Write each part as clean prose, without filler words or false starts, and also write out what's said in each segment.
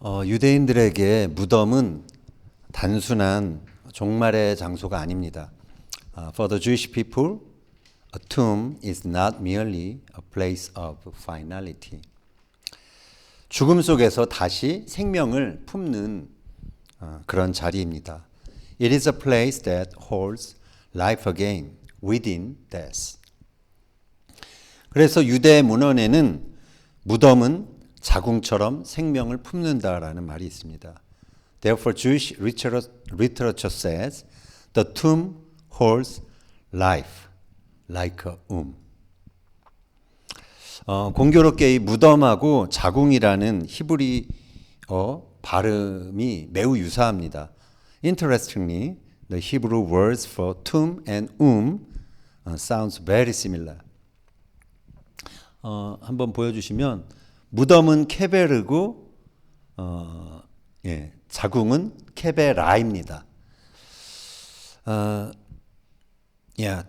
유대인들에게 무덤은 단순한 종말의 장소가 아닙니다. For the Jewish people, a tomb is not merely a place of finality. 죽음 속에서 다시 생명을 품는 그런 자리입니다. It is a place that holds life again within death. 그래서 유대 문헌에는 무덤은 자궁처럼 생명을 품는다라는 말이 있습니다. Therefore, Jewish literature says the tomb holds life like a womb. 공교롭게 이 무덤하고 자궁이라는 히브리어 발음이 매우 유사합니다. Interestingly, the Hebrew words for tomb and womb sounds very similar. 한번 보여주시면 무덤은 케베르고 자궁은 케베라입니다.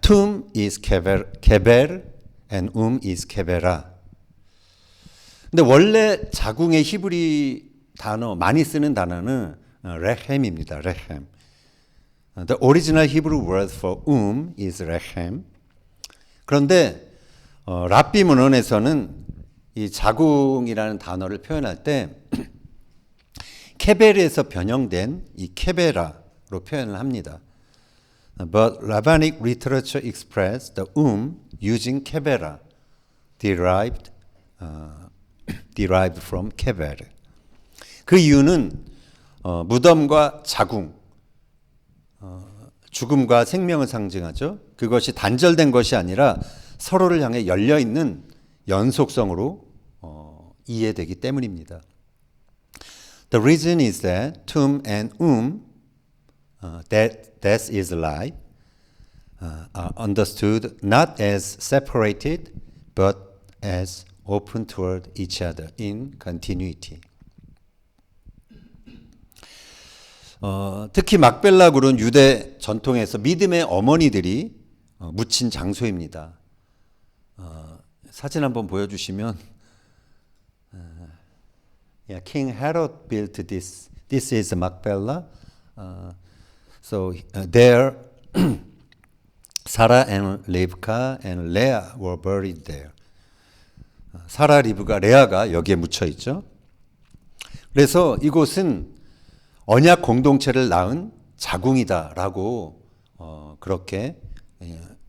tomb is keber and womb is kebera. 근데 원래 자궁의 히브리 단어 많이 쓰는 단어는 레헴입니다. 레헴. The original Hebrew word for womb is 레헴. 그런데 랍비 문헌에서는 이 자궁이라는 단어를 표현할 때 케베르에서 변형된 이 케베라로 표현을 합니다. But Rabbinic literature expressed the womb using kebera, derived from keber. 그 이유는 무덤과 자궁, 죽음과 생명을 상징하죠. 그것이 단절된 것이 아니라 서로를 향해 열려 있는 연속성으로 이해되기 때문입니다. The reason is that tomb and womb, that death is life, are understood not as separated but as open toward each other in continuity. 특히 막벨라 굴은 유대 전통에서 믿음의 어머니들이 묻힌 장소입니다. 사진 한번 보여주시면 King Herod built this. This is Machpelah. So there Sarah and Rivka and Leah were buried there. 사라, 리브가, 레아가 여기에 묻혀 있죠. 그래서 이곳은 언약 공동체를 낳은 자궁이다라고 그렇게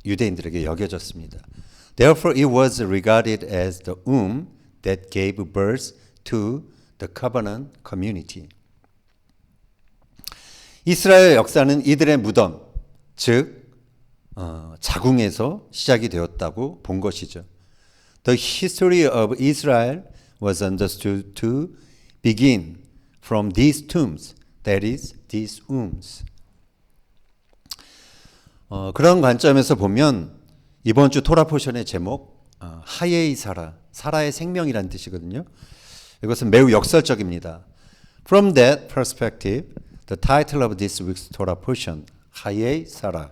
유대인들에게 여겨졌습니다. Therefore, it was regarded as the womb that gave birth to the covenant community. 이스라엘 역사는 이들의 무덤, 즉 자궁에서 시작이 되었다고 본 것이죠. The history of Israel was understood to begin from these tombs, that is, these wombs. 그런 관점에서 보면 이번 주 토라 포션의 제목 하예이 사라, 사라의 생명이라는 뜻이거든요. 이것은 매우 역설적입니다. From that perspective, the title of this week's Torah portion, 하예이 사라,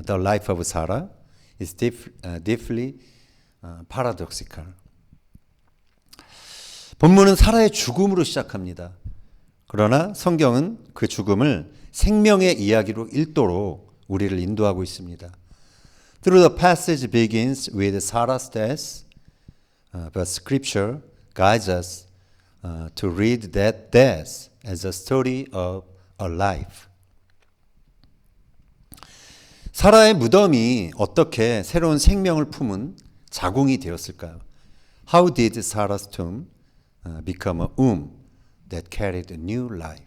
The Life of Sarah, is deeply paradoxical. 본문은 사라의 죽음으로 시작합니다. 그러나 성경은 그 죽음을 생명의 이야기로 읽도록 우리를 인도하고 있습니다. Through the passage begins with Sarah's death, but Scripture guides us to read that death as a story of a life. 사라의 무덤이 어떻게 새로운 생명을 품은 자궁이 되었을까요? How did Sarah's tomb become a womb that carried a new life?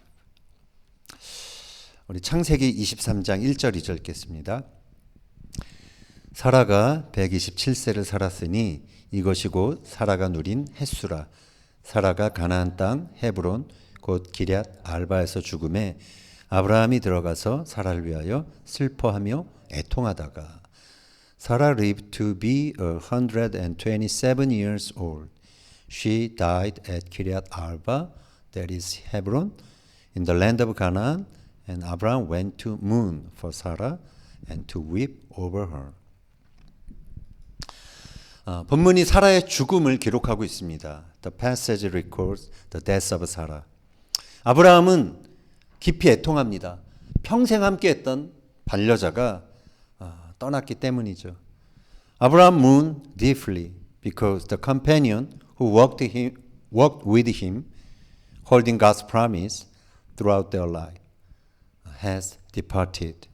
우리 창세기 23장 1절 2절 읽겠습니다. 사라가 127세를 살았으니 이것이 곧 사라가 누린 햇수라. 사라가 가나안 땅 헤브론 곧 기럇 알바에서 죽음에 아브라함이 들어가서 사라를 위하여 슬퍼하며 애통하다가 Sarah lived to be 127 years old. She died at Kiryat Arba, that is Hebron, in the land of Canaan, and Abraham went to mourn for Sarah and to weep over her. 본문이 사라의 죽음을 기록하고 있습니다. the passage records the death of Sarah. 아브라함은 깊이 애통합니다. 평생 함께했던 반려자가 떠났기 때문이죠. Abraham mourned deeply because the companion who walked with him, holding God's promise throughout their life, has departed.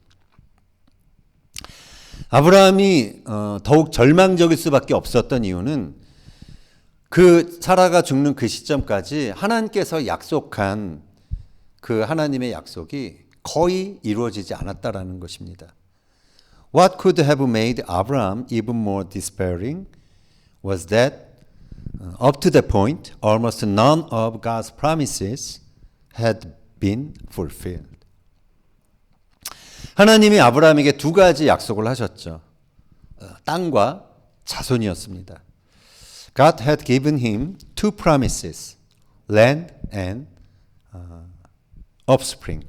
아브라함이 더욱 절망적일 수밖에 없었던 이유는 그 사라가 죽는 그 시점까지 하나님께서 약속한 그 하나님의 약속이 거의 이루어지지 않았다라는 것입니다. What could have made Abraham even more despairing was that up to that point, almost none of God's promises had been fulfilled. 하나님이 아브라함에게 두 가지 약속을 하셨죠. 땅과 자손이었습니다. God had given him two promises, land and offspring.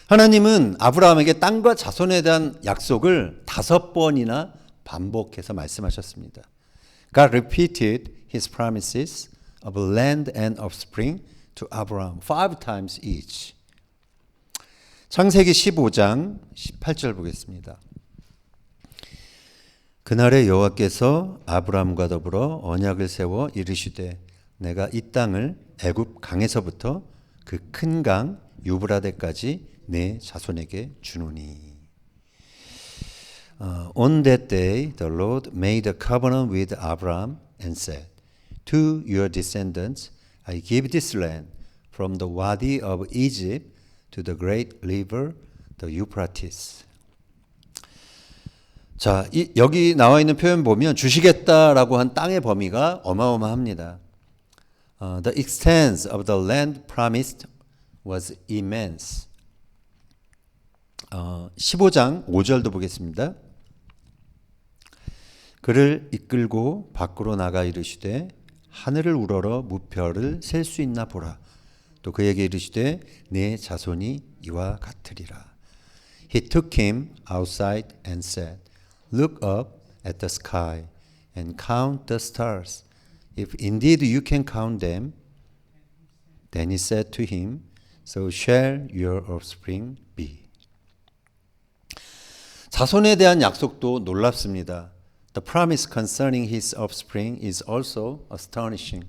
하나님은 아브라함에게 땅과 자손에 대한 약속을 5번이나 반복해서 말씀하셨습니다. God repeated his promises of land and offspring to Abraham 5 times each. 창세기 15장 18절 보겠습니다. 그날에 여호와께서 아브라함과 더불어 언약을 세워 이르시되 내가 이 땅을 애굽 강에서부터 그 큰 강 유브라데까지 내 자손에게 주노니. On that day the Lord made a covenant with Abraham and said, To your descendants I give this land from the Wadi of Egypt to the great river, the Euphrates. 자, 여기 나와 있는 표현 보면 주시겠다라고 한 땅의 범위가 어마어마합니다. The extent of the land promised was immense. 15장 5절도 보겠습니다. 그를 이끌고 밖으로 나가 이르시되 하늘을 우러러 무별을 셀 수 있나 보라. 또 그에게 이르시되 내 자손이 이와 같으리라. He took him outside and said, Look up at the sky and count the stars. If indeed you can count them. Then he said to him, So shall your offspring be. 자손에 대한 약속도 놀랍습니다. The promise concerning his offspring is also astonishing.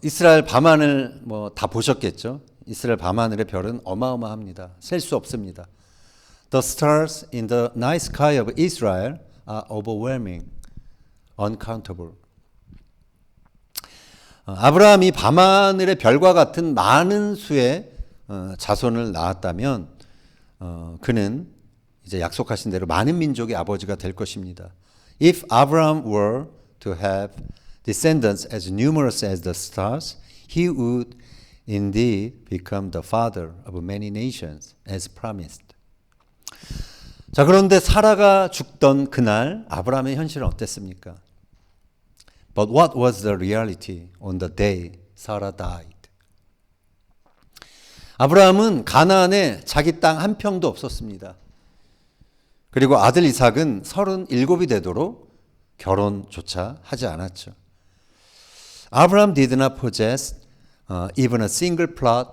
이스라엘 밤하늘 다 보셨겠죠? 이스라엘 밤하늘의 별은 어마어마합니다. 셀 수 없습니다. The stars in the night sky of Israel are overwhelming, uncountable. 아브라함이 밤하늘의 별과 같은 많은 수의 자손을 낳았다면 그는 이제 약속하신 대로 많은 민족의 아버지가 될 것입니다. If Abraham were to have descendants as numerous as the stars, he would indeed become the father of many nations, as promised. 자, 그런데 사라가 죽던 그날 아브라함의 현실은 어땠습니까? But what was the reality on the day Sarah died? 아브라함은 가나안에 자기 땅 한 평도 없었습니다. 그리고 아들 이삭은 37이 되도록 결혼조차 하지 않았죠. Abraham did not possess even a single plot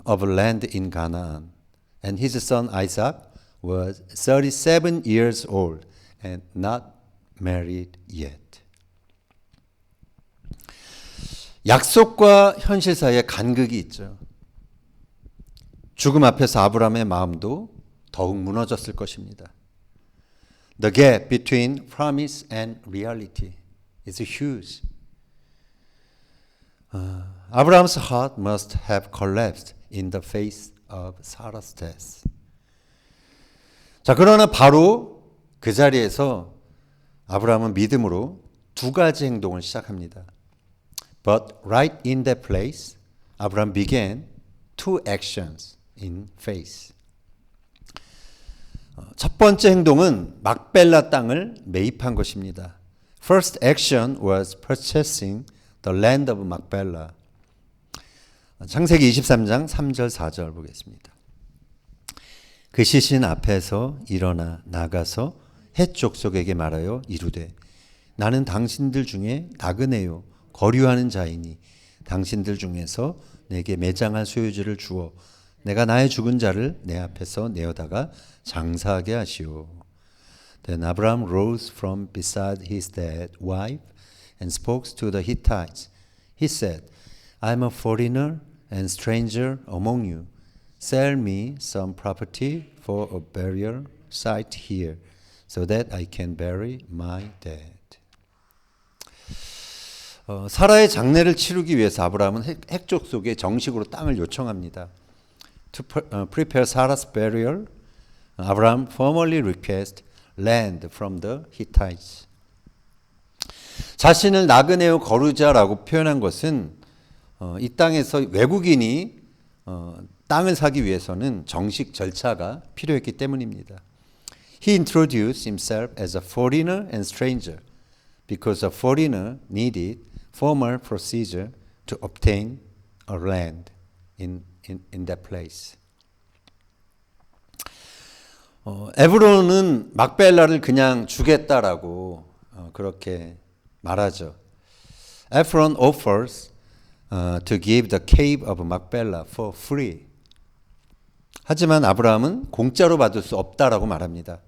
of land in Canaan, and his son Isaac was 37 years old and not married yet. 약속과 현실 사이에 간극이 있죠. 죽음 앞에서 아브라함의 마음도 더욱 무너졌을 것입니다. The gap between promise and reality is huge. Abraham's heart must have collapsed in the face of Sarah's death. 자, 그러나 바로 그 자리에서 아브라함은 믿음으로 두 가지 행동을 시작합니다. But right in that place, Abraham began two actions in faith. 첫 번째 행동은 막벨라 땅을 매입한 것입니다. First action was purchasing the land of Macpella. 창세기 23장 3절 4절 보겠습니다. 그 시신 앞에서 일어나 나가서 헷 족속에게 말하여 이르되 나는 당신들 중에 나그네요 거류하는 자이니 당신들 중에서 내게 매장할 소유지를 주어 내가 나의 죽은 자를 내 앞에서 내어다가 장사하게 하시오. Then Abraham rose from beside his dead wife and spoke to the Hittites. He said, I am a foreigner and stranger among you. Sell me some property for a burial site here, so that I can bury my dead. 사라의 장례를 치르기 위해서 아브라함은 핵족 속에 정식으로 땅을 요청합니다. To prepare Sarah's burial, Abraham formally requested land from the Hittites. 자신을 나그네요 거류자라고 표현한 것은 이 땅에서 외국인이 땅을 사기 위해서는 정식 절차가 필요했기 때문입니다. He introduced himself as a foreigner and stranger because a foreigner needed formal procedure to obtain a land in that place. 에브론은 막벨라를 그냥 주겠다라고 그렇게 말하죠. Ephron offers to give the cave of Macpella for free. 하지만 아브라함은 공짜로 받을 수 없다라고 말합니다.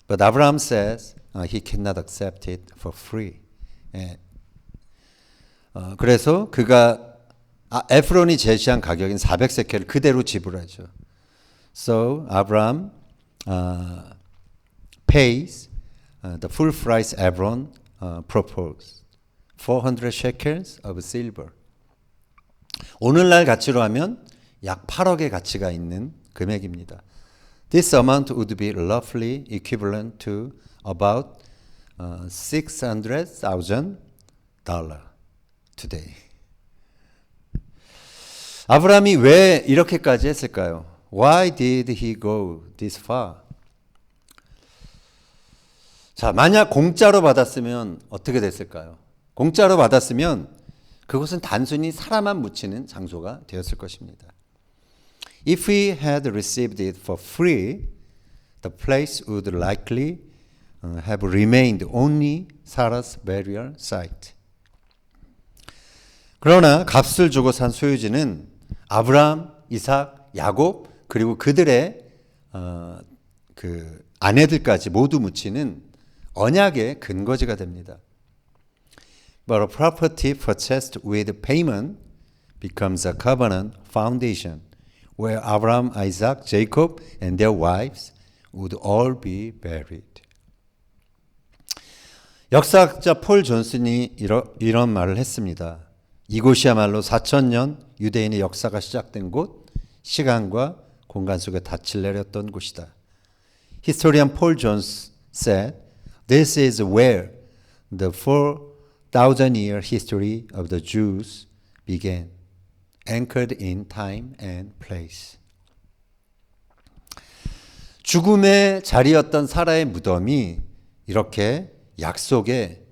But Abraham says he cannot accept it for free. 그래서 그가 에프론이 제시한 가격인 400세켈을 그대로 지불하죠. So Abraham pays the full price Ephron proposed. 400 shekels of silver. 오늘날 가치로 하면 약 8억의 가치가 있는 금액입니다. This amount would be roughly equivalent to about $600,000 today. 아브라함이 왜 이렇게까지 했을까요? Why did he go this far? 자, 만약 공짜로 받았으면 어떻게 됐을까요? 공짜로 받았으면 그것은 단순히 사람만 묻히는 장소가 되었을 것입니다. If we had received it for free, the place would likely have remained only Sarah's burial site. 그러나 값을 주고 산 소유지는 아브라함, 이삭, 야곱 그리고 그들의 그 아내들까지 모두 묻히는 언약의 근거지가 됩니다. But a property purchased with payment becomes a covenant foundation where Abraham, Isaac, Jacob and their wives would all be buried. 역사학자 폴 존슨이 이런 말을 했습니다. 이곳이야말로 4,000년 유대인의 역사가 시작된 곳, 시간과 공간 속에 닻을 내렸던 곳이다. Historian Paul Jones said, "This is where the 4,000-year history of the Jews began, anchored in time and place." 죽음의 자리였던 사라의 무덤이 이렇게 약속의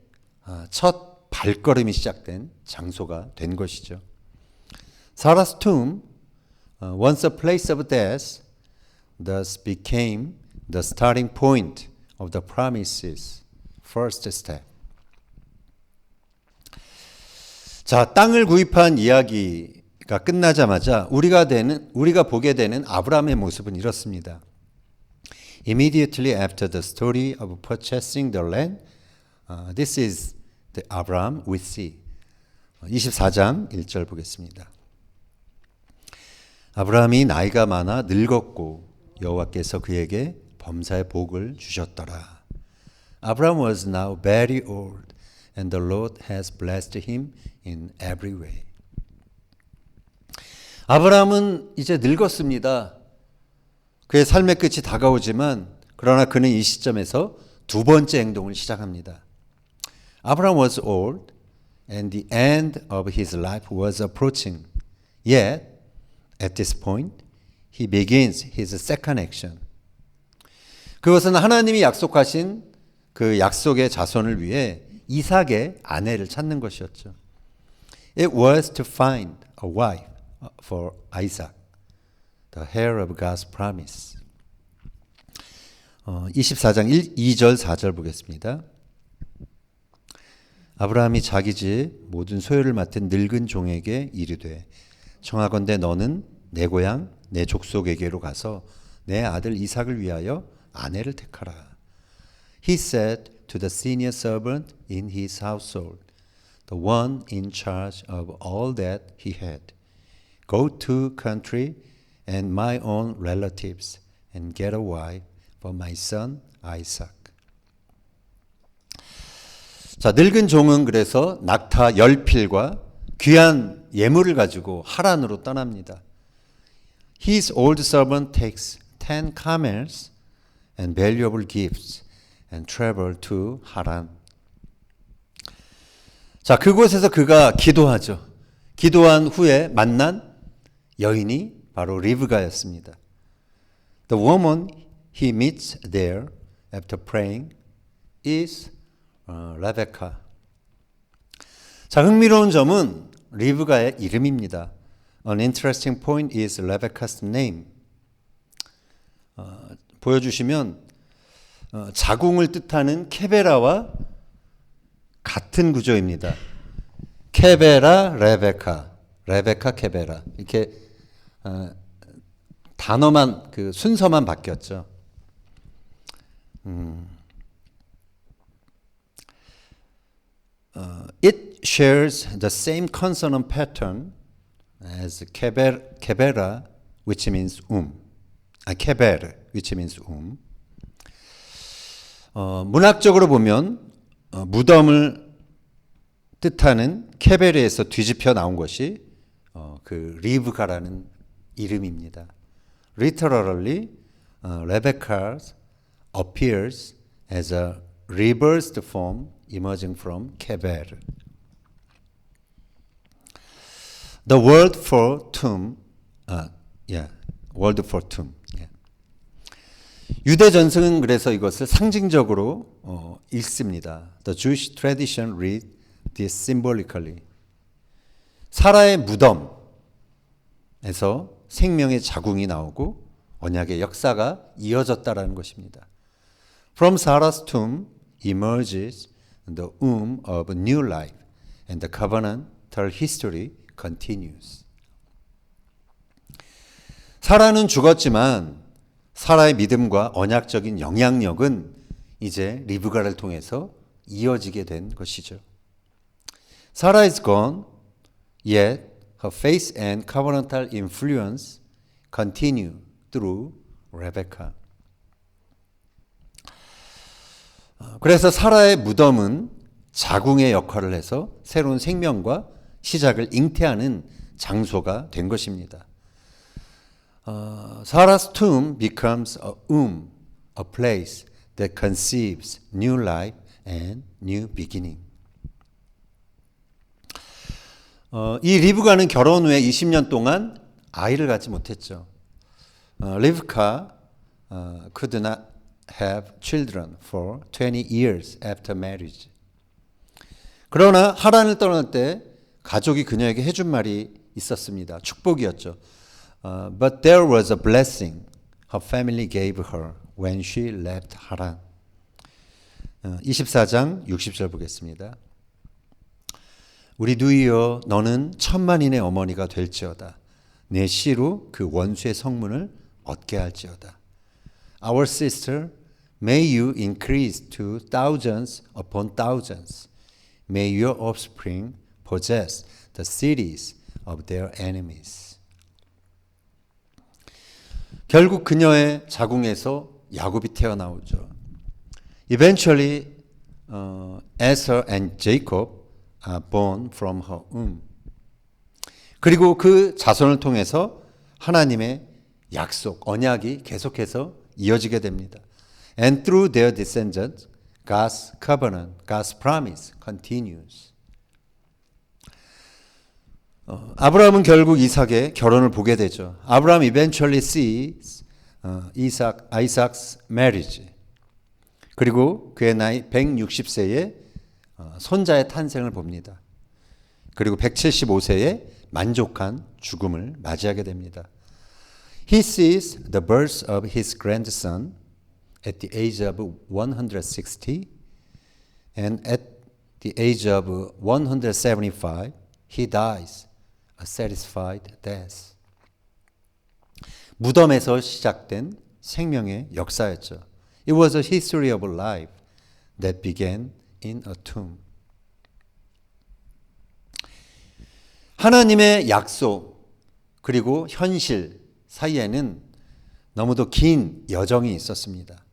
첫 발걸음이 시작된 장소가 된 것이죠. Sarah's tomb, once a place of death, thus became the starting point of the promise's first step. 자, 땅을 구입한 이야기가 끝나자마자 우리가 보게 되는 아브라함의 모습은 이렇습니다. Immediately after the story of purchasing the land, this is the Abraham we see. 24장 1절 보겠습니다. 아브라함이 나이가 많아 늙었고 여호와께서 그에게 범사의 복을 주셨더라. Abraham was now very old, and the Lord has blessed him in every way. 아브라함은 이제 늙었습니다. 그의 삶의 끝이 다가오지만 그러나 그는 이 시점에서 두 번째 행동을 시작합니다. Abraham was old, and the end of his life was approaching. Yet, at this point, he begins his second action. 그것은 하나님이 약속하신 그 약속의 자손을 위해 이삭의 아내를 찾는 것이었죠. It was to find a wife for Isaac, the heir of God's promise. 24장 2절 4절 보겠습니다. 아브라함이 자기 집 모든 소유를 맡은 늙은 종에게 이르되 청하건대 너는 내 고향 내 족속에게로 가서 내 아들 이삭을 위하여 아내를 택하라. He said to the senior servant in his household, the one in charge of all that he had, go to country and my own relatives and get a wife for my son Isaac. 자, 늙은 종은 그래서 낙타 10필과 귀한 예물을 가지고 하란으로 떠납니다. His old servant takes 10 camels and valuable gifts and travel to 하란. 자, 그곳에서 그가 기도하죠. 기도한 후에 만난 여인이 바로 리브가였습니다. The woman he meets there after praying is Rebecca. 자, 흥미로운 점은 리브가의 이름입니다. An interesting point is Rebecca's name. 보여주시면 자궁을 뜻하는 케베라와 같은 구조입니다. 케베라, 레베카, 레베카, 케베라 이렇게 단어만 그 순서만 바뀌었죠. It shares the same consonant pattern as 케베라, which means 케베르, which means 문학적으로 보면 무덤을 뜻하는 케베르에서 뒤집혀 나온 것이 그 리브가라는 이름입니다. Literally, Rebecca appears as a reversed form emerging from 케베르. The word for tomb, word for tomb. 유대 전승은 그래서 이것을 상징적으로 읽습니다. The Jewish tradition read this symbolically. 사라의 무덤에서 생명의 자궁이 나오고 언약의 역사가 이어졌다라는 것입니다. From Sarah's tomb emerges the womb of a new life, and the covenantal history continues. 사라는 죽었지만 사라의 믿음과 언약적인 영향력은 이제 리브가를 통해서 이어지게 된 것이죠. Sarah is gone, yet her faith and covenantal influence continue through Rebecca. 그래서 사라의 무덤은 자궁의 역할을 해서 새로운 생명과 시작을 잉태하는 장소가 된 것입니다. Sarah's tomb becomes a womb, a place that conceives new life and new beginning. 이 리브가는 결혼 후에 20년 동안 아이를 갖지 못했죠. 리브카 could not have children for 20 years after marriage. 그러나 하란을 떠날 때 가족이 그녀에게 해준 말이 있었습니다. 축복이었죠. But there was a blessing her family gave her when she left 하란. 24장 60절 보겠습니다. 우리 누이여 너는 천만인의 어머니가 될지어다. 내 씨로 그 원수의 성문을 얻게 할지어다. Our sister, may you increase to thousands upon thousands. May your offspring possess the cities of their enemies. 결국 그녀의 자궁에서 야곱이 태어나오죠. Eventually, Esau and Jacob are born from her womb. 그리고 그 자손을 통해서 하나님의 약속, 언약이 계속해서 이어지게 됩니다. And through their descendants, God's covenant, God's promise continues. 아브라함은 결국 이삭의 결혼을 보게 되죠. 아브라함 eventually sees Isaac's marriage. 그리고 그의 나이 160세에 손자의 탄생을 봅니다. 그리고 175세에 만족한 죽음을 맞이하게 됩니다. He sees the birth of his grandson at the age of 160, and at the age of 175, he dies a satisfied death. 무덤에서 시작된 생명의 역사였죠. It was a history of life that began in a tomb. 하나님의 약속 그리고 현실 사이에는 너무도 긴 여정이 있었습니다.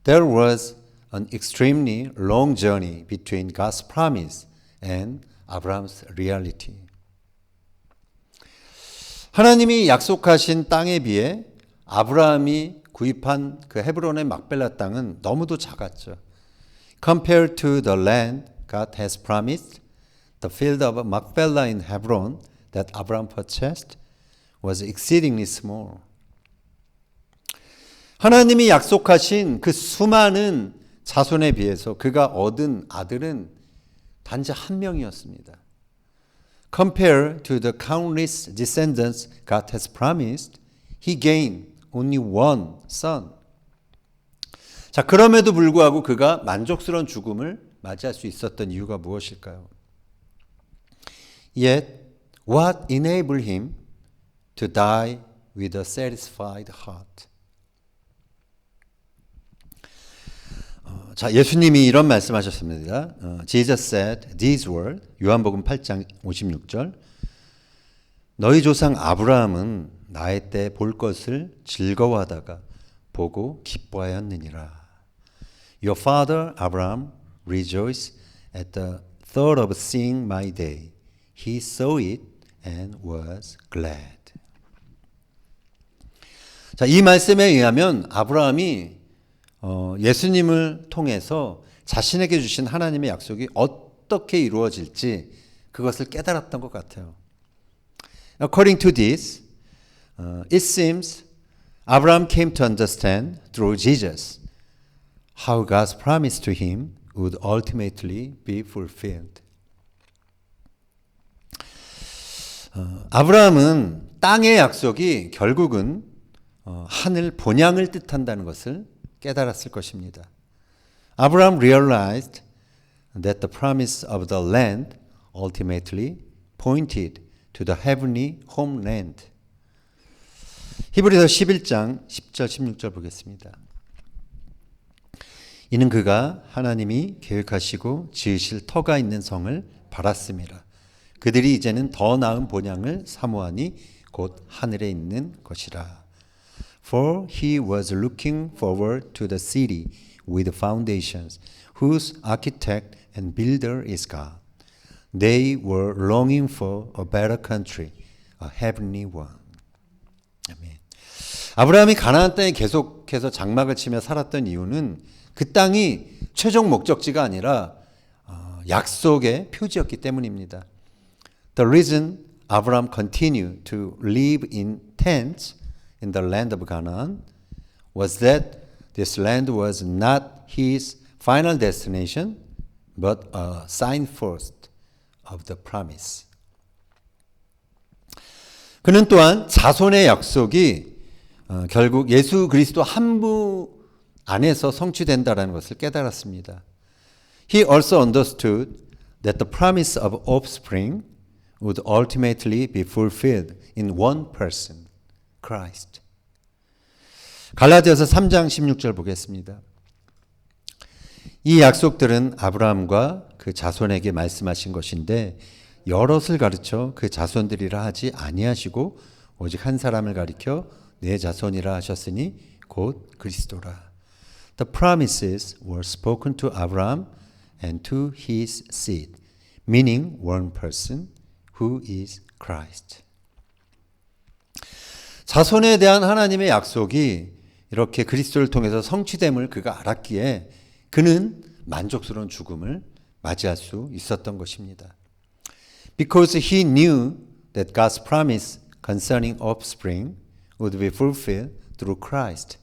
There was an extremely long journey between God's promise and Abraham's reality. 하나님이 약속하신 땅에 비해 아브라함이 구입한 그 헤브론의 막벨라 땅은 너무도 작았죠. Compared to the land God has promised, the field of Machpelah in Hebron that Abraham purchased was exceedingly small. 하나님이 약속하신 그 수많은 자손에 비해서 그가 얻은 아들은 단지 한 명이었습니다. Compared to the countless descendants God has promised, he gained only one son. 자, 그럼에도 불구하고 그가 만족스러운 죽음을 맞이할 수 있었던 이유가 무엇일까요? Yet, what enabled him to die with a satisfied heart? 자, 예수님이 이런 말씀하셨습니다. Jesus said these words, 요한복음 8장 56절. 너희 조상 아브라함은 나의 때 볼 것을 즐거워하다가 보고 기뻐하였느니라. Your father Abraham rejoiced at the thought of seeing my day. He saw it and was glad. 자, 이 말씀에 의하면 아브라함이 예수님을 통해서 자신에게 주신 하나님의 약속이 어떻게 이루어질지 그것을 깨달았던 것 같아요. According to this, it seems Abraham came to understand through Jesus how God's promise to him would ultimately be fulfilled. 아브라함은 땅의 약속이 결국은 하늘 본향을 뜻한다는 것을 깨달았을 것입니다. Abraham realized that the promise of the land ultimately pointed to the heavenly homeland. 히브리서 11장 10절 16절 보겠습니다. 이는 그가 하나님이 계획하시고 지으실 터가 있는 성을 바랐음이라. 그들이 이제는 더 나은 본향을 사모하니 곧 하늘에 있는 것이라. For he was looking forward to the city with foundations, whose architect and builder is God. They were longing for a better country, a heavenly one. 아멘. 아브라함이 가나안 땅에 계속해서 장막을 치며 살았던 이유는 그 땅이 최종 목적지가 아니라 약속의 표지였기 때문입니다. The reason Abraham continued to live in tents in the land of Canaan was that this land was not his final destination, but a signpost of the promise. 그는 또한 자손의 약속이 결국 예수 그리스도 한 분 안에서 성취된다라는 것을 깨달았습니다. He also understood that the promise of offspring would ultimately be fulfilled in one person, Christ. 갈라디아서 3장 16절 보겠습니다. 이 약속들은 아브라함과 그 자손에게 말씀하신 것인데 여럿을 가르쳐 그 자손들이라 하지 아니하시고 오직 한 사람을 가리켜 내 자손이라 하셨으니 곧 그리스도라. The promises were spoken to Abraham and to his seed, meaning one person who is Christ. 자손에 대한 하나님의 약속이 이렇게 그리스도를 통해서 성취됨을 그가 알았기에 그는 만족스러운 죽음을 맞이할 수 있었던 것입니다. Because he knew that God's promise concerning offspring would be fulfilled through Christ,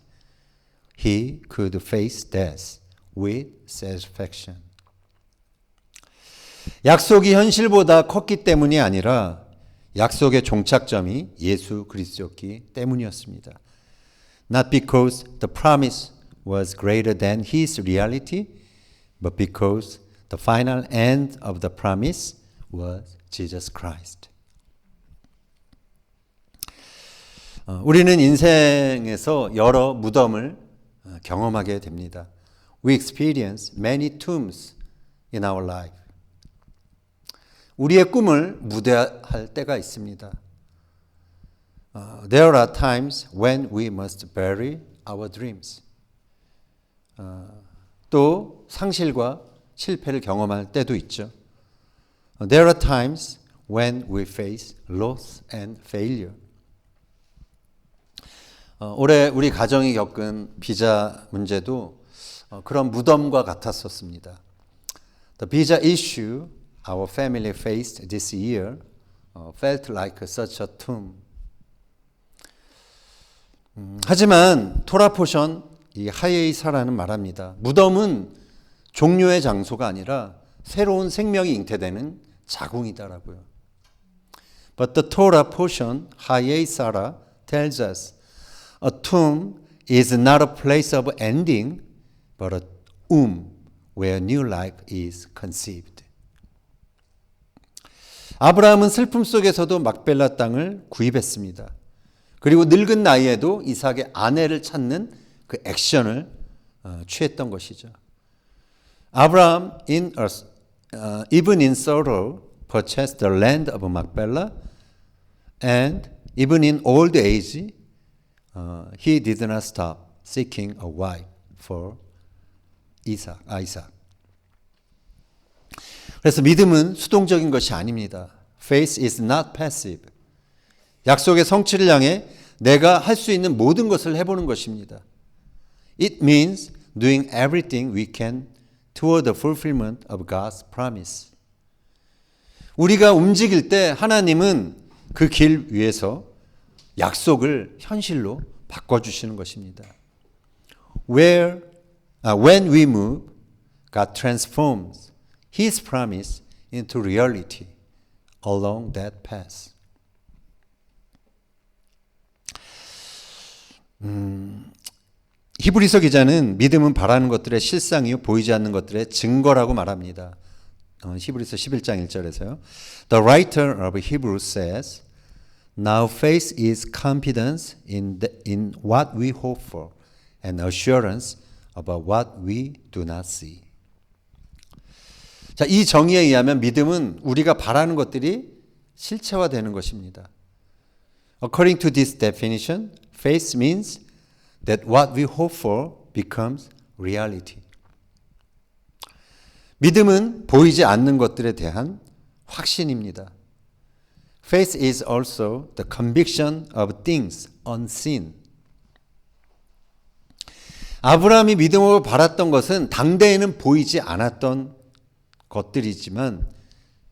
he could face death with satisfaction. 약속이 현실보다 컸기 때문이 아니라 약속의 종착점이 예수 그리스도였기 때문이었습니다. Not because the promise was greater than his reality, but because the final end of the promise was Jesus Christ. 우리는 인생에서 여러 무덤을 경험하게 됩니다. We experience many tombs in our life. 우리의 꿈을 무대할 때가 있습니다. There are times when we must bury our dreams. 또 상실과 실패를 경험할 때도 있죠. There are times when we face loss and failure. 올해 우리 가정이 겪은 비자 문제도 그런 무덤과 같았었습니다. The visa issue our family faced this year felt like such a tomb. 하지만 토라 포션 이 하예이사라는 말합니다. 무덤은 종료의 장소가 아니라 새로운 생명이 잉태되는 자궁이다라고요. But the Torah portion 하예이사라 tells us a tomb is not a place of ending, but a womb where new life is conceived. 아브라함은 슬픔 속에서도 막벨라 땅을 구입했습니다. 그리고 늙은 나이에도 이삭의 아내를 찾는 그 액션을 취했던 것이죠. 아브라함 even in sorrow purchased the land of Machpelah, and even in old age he did not stop seeking a wife for Isaac. 그래서 믿음은 수동적인 것이 아닙니다. Faith is not passive. 약속의 성취를 향해 내가 할 수 있는 모든 것을 해보는 것입니다. It means doing everything we can toward the fulfillment of God's promise. 우리가 움직일 때 하나님은 그 길 위에서 약속을 현실로 바꿔주시는 것입니다. When we move, God transforms His promise into reality along that path. 히브리서 기자는 믿음은 바라는 것들의 실상이요 보이지 않는 것들의 증거라고 말합니다. 히브리서 11장 1절에서요. The writer of Hebrews says, Now faith is confidence in what we hope for and assurance about what we do not see. 자, 이 정의에 의하면 믿음은 우리가 바라는 것들이 실체화되는 것입니다. According to this definition, faith means that what we hope for becomes reality. 믿음은 보이지 않는 것들에 대한 확신입니다. Faith is also the conviction of things unseen. 아브라함이 믿음으로 바랐던 것은 당대에는 보이지 않았던 것들이지만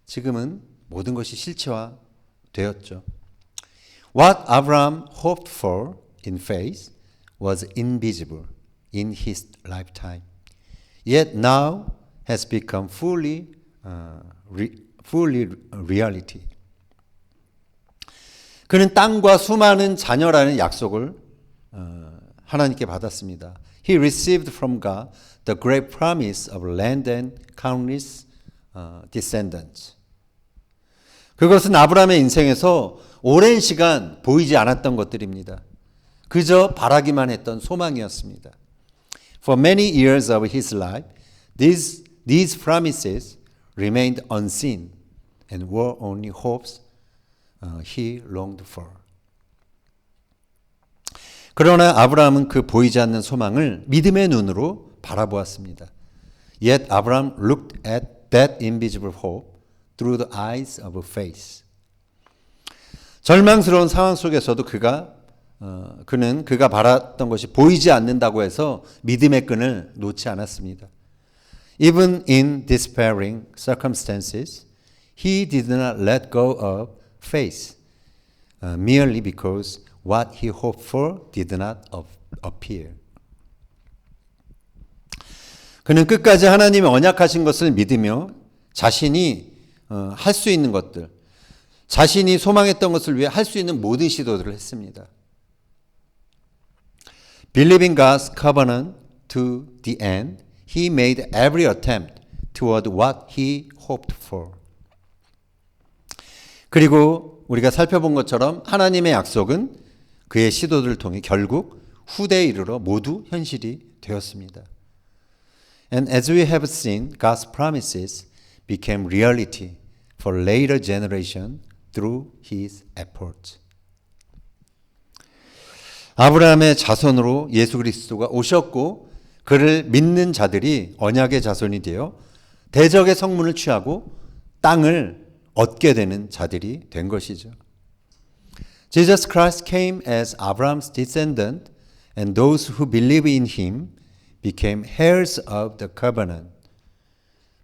지금은 모든 것이 실체화되었죠. What Abraham hoped for in faith was invisible in his lifetime, yet now has become fully reality. 그는 땅과 수많은 자녀라는 약속을 하나님께 받았습니다. He received from God the great promise of land and countless descendants. 그것은 아브라함의 인생에서 오랜 시간 보이지 않았던 것들입니다. 그저 바라기만 했던 소망이었습니다. For many years of his life, these promises remained unseen and were only hopes he longed for. 그러나 아브라함은 그 보이지 않는 소망을 믿음의 눈으로 바라보았습니다. Yet Abraham looked at that invisible hope through the eyes of faith. 절망스러운 상황 속에서도 그는 그가 바랐던 것이 보이지 않는다고 해서 믿음의 끈을 놓지 않았습니다. Even in despairing circumstances, he did not let go of faith, merely because what he hoped for did not appear. 그는 끝까지 하나님이 언약하신 것을 믿으며 자신이 할 수 있는 것들, 자신이 소망했던 것을 위해 할 수 있는 모든 시도들을 했습니다. Believing God's covenant to the end, he made every attempt toward what he hoped for. 그리고 우리가 살펴본 것처럼 하나님의 약속은 그의 시도들을 통해 결국 후대에 이르러 모두 현실이 되었습니다. And as we have seen, God's promises became reality for later generation through his efforts. 아브라함의 자손으로 예수 그리스도가 오셨고 그를 믿는 자들이 언약의 자손이 되어 대적의 성문을 취하고 땅을 얻게 되는 자들이 된 것이죠. Jesus Christ came as Abraham's descendant, and those who believe in him became heirs of the covenant,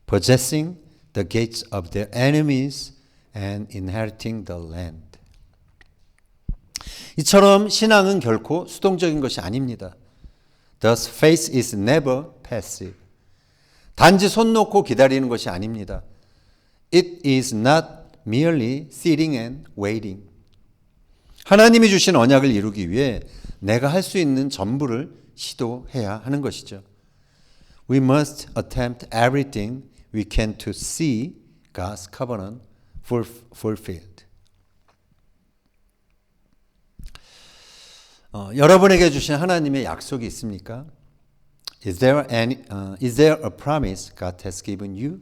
possessing the gates of their enemies and inheriting the land. 이처럼 신앙은 결코 수동적인 것이 아닙니다. Thus faith is never passive. 단지 손 놓고 기다리는 것이 아닙니다. It is not merely sitting and waiting. 하나님이 주신 언약을 이루기 위해 내가 할 수 있는 전부를 시도해야 하는 것이죠. We must attempt everything we can to see God's covenant fulfilled. 여러분에게 주신 하나님의 약속이 있습니까? Is there a promise God has given you?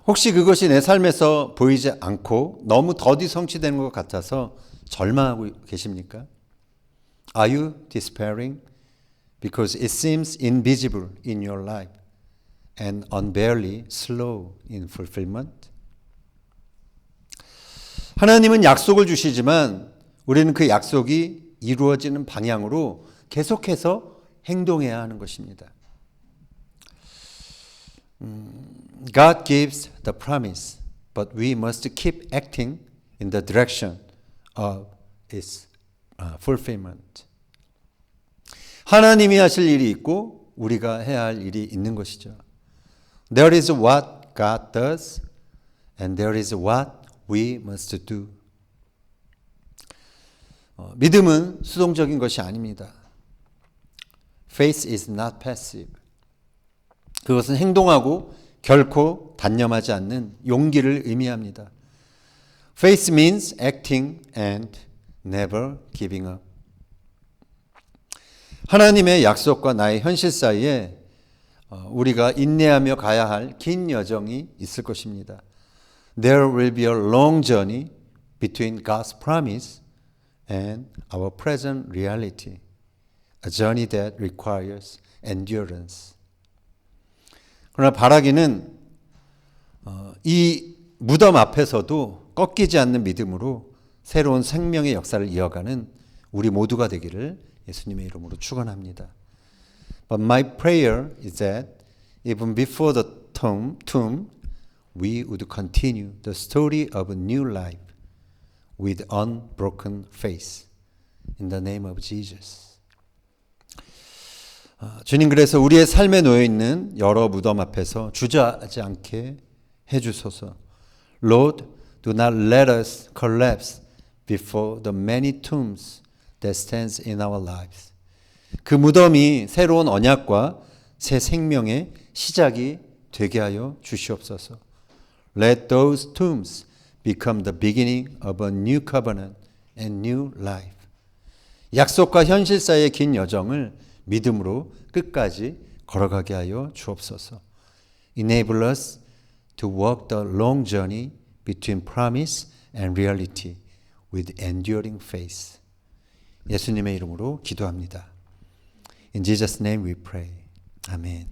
혹시 그것이 내 삶에서 보이지 않고 너무 더디 성취되는 것 같아서 절망하고 계십니까? Are you despairing because it seems invisible in your life and unbearably slow in fulfillment? 하나님은 약속을 주시지만 우리는 그 약속이 이루어지는 방향으로 계속해서 행동해야 하는 것입니다. God gives the promise, but we must keep acting in the direction of its fulfillment. 하나님이 하실 일이 있고 우리가 해야 할 일이 있는 것이죠. There is what God does, and there is what we must do. 믿음은 수동적인 것이 아닙니다. Faith is not passive. 그것은 행동하고 결코 단념하지 않는 용기를 의미합니다. Faith means acting and never giving up. 하나님의 약속과 나의 현실 사이에 우리가 인내하며 가야 할 긴 여정이 있을 것입니다. There will be a long journey between God's promise and our present reality. A journey that requires endurance. 그러나 바라기는 이 무덤 앞에서도 꺾이지 않는 믿음으로 새로운 생명의 역사를 이어가는 우리 모두가 되기를 예수님의 이름으로 축원합니다. But my prayer is that even before the tomb, we would continue the story of a new life with unbroken faith. In the name of Jesus. 주님, 그래서 우리의 삶에 놓여있는 여러 무덤 앞에서 주저하지 않게 해주소서. Lord, do not let us collapse before the many tombs that stands in our lives. 그 무덤이 새로운 언약과 새 생명의 시작이 되게 하여 주시옵소서. Let those tombs become the beginning of a new covenant and new life. 약속과 현실 사이의 긴 여정을 믿음으로 끝까지 걸어가게 하여 주옵소서. Enable us to walk the long journey between promise and reality with enduring faith. 예수님의 이름으로 기도합니다. In Jesus' name we pray. Amen.